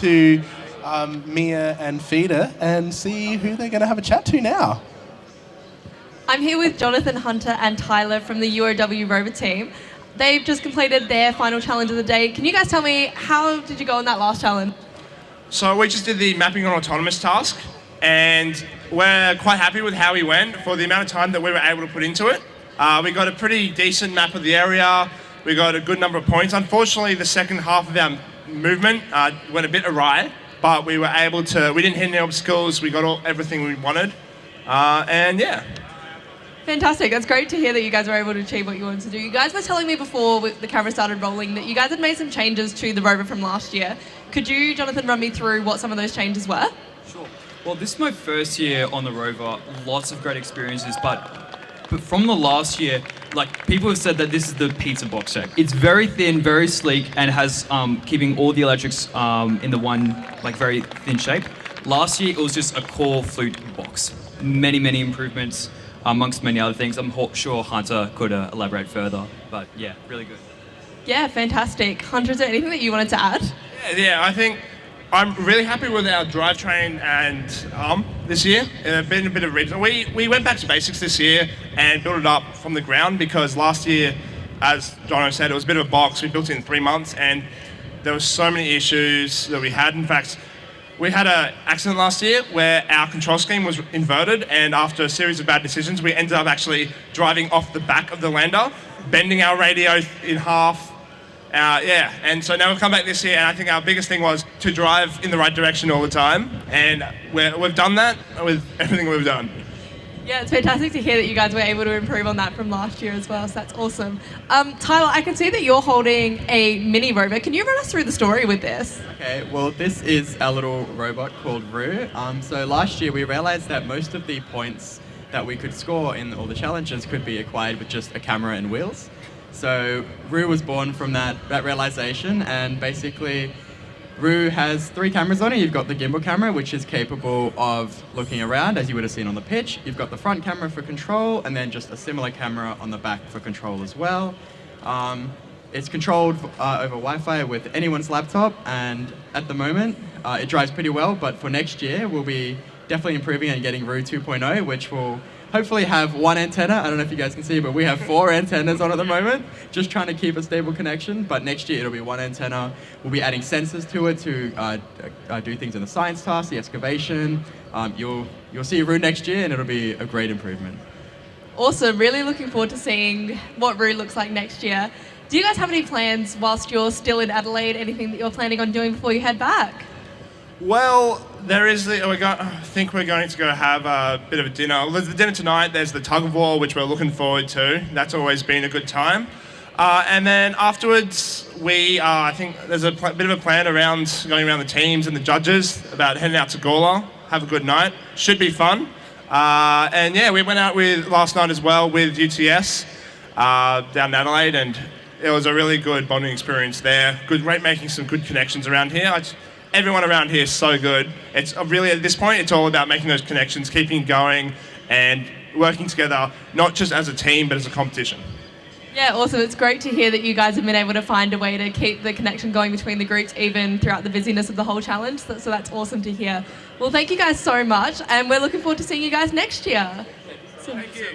to Mia and Feeder and see who they're going to have a chat to now. I'm here with Jonathan, Hunter and Tyler from the UOW Rover team. They've just completed their final challenge of the day. Can you guys tell me, how did you go on that last challenge? So we just did the mapping on autonomous task, and we're quite happy with how we went for the amount of time that we were able to put into it. We got a pretty decent map of the area. We got a good number of points. Unfortunately, the second half of our movement went a bit awry, but we were able to, we didn't hit any obstacles. We got everything we wanted, and yeah. Fantastic. That's great to hear that you guys were able to achieve what you wanted to do. You guys were telling me before the camera started rolling that you guys had made some changes to the Rover from last year. Could you, Jonathan, run me through what some of those changes were? Sure. Well, this is my first year on the Rover. Lots of great experiences, but from the last year, like, people have said that this is the pizza box shape. It's very thin, very sleek, and has keeping all the electrics in the one, like, very thin shape. Last year, it was just a core flute box. Many improvements, amongst many other things. I'm sure Hunter could elaborate further, but yeah, really good. Yeah, fantastic. Hunter, is there anything that you wanted to add? Yeah, I think I'm really happy with our drivetrain and arm this year. It's been a bit of reason. We went back to basics this year and built it up from the ground, because last year, as Jono said, it was a bit of a box. We built it in 3 months, and there were so many issues that we had. In fact, we had an accident last year where our control scheme was inverted, and after a series of bad decisions, we ended up actually driving off the back of the lander, bending our radio in half. And so now we've come back this year, and I think our biggest thing was to drive in the right direction all the time, and we've done that with everything we've done. Yeah, it's fantastic to hear that you guys were able to improve on that from last year as well, so that's awesome. Tyler, I can see that you're holding a mini Rover. Can you run us through the story with this? Okay, well, this is our little robot called Roo. So last year we realized that most of the points that we could score in all the challenges could be acquired with just a camera and wheels. So Roo was born from that realization, and basically Roo has 3 cameras on it. You've got the gimbal camera, which is capable of looking around, as you would have seen on the pitch. You've got the front camera for control, and then just a similar camera on the back for control as well. It's controlled over Wi-Fi with anyone's laptop, and at the moment, it drives pretty well, but for next year, we'll be definitely improving and getting Roo 2.0, which will hopefully have 1 antenna. I don't know if you guys can see, but we have 4 antennas on at the moment, just trying to keep a stable connection. But next year it'll be 1 antenna. We'll be adding sensors to it to do things in the science task, the excavation. You'll see Roo next year, and it'll be a great improvement. Awesome. Really looking forward to seeing what Roo looks like next year. Do you guys have any plans whilst you're still in Adelaide? Anything that you're planning on doing before you head back? Well, there is I think we're going to go have a bit of a dinner. There's the dinner tonight. There's the tug of war, which we're looking forward to. That's always been a good time. And then afterwards, I think there's a bit of a plan going around the teams and the judges about heading out to Gawler, have a good night. Should be fun. And yeah, we went out last night as well with UTS down in Adelaide, and it was a really good bonding experience there. Good, making some good connections around here. Everyone around here is so good. It's really, at this point, it's all about making those connections, keeping going, and working together, not just as a team, but as a competition. Yeah, awesome. It's great to hear that you guys have been able to find a way to keep the connection going between the groups, even throughout the busyness of the whole challenge. So that's awesome to hear. Well, thank you guys so much, and we're looking forward to seeing you guys next year. Thank you.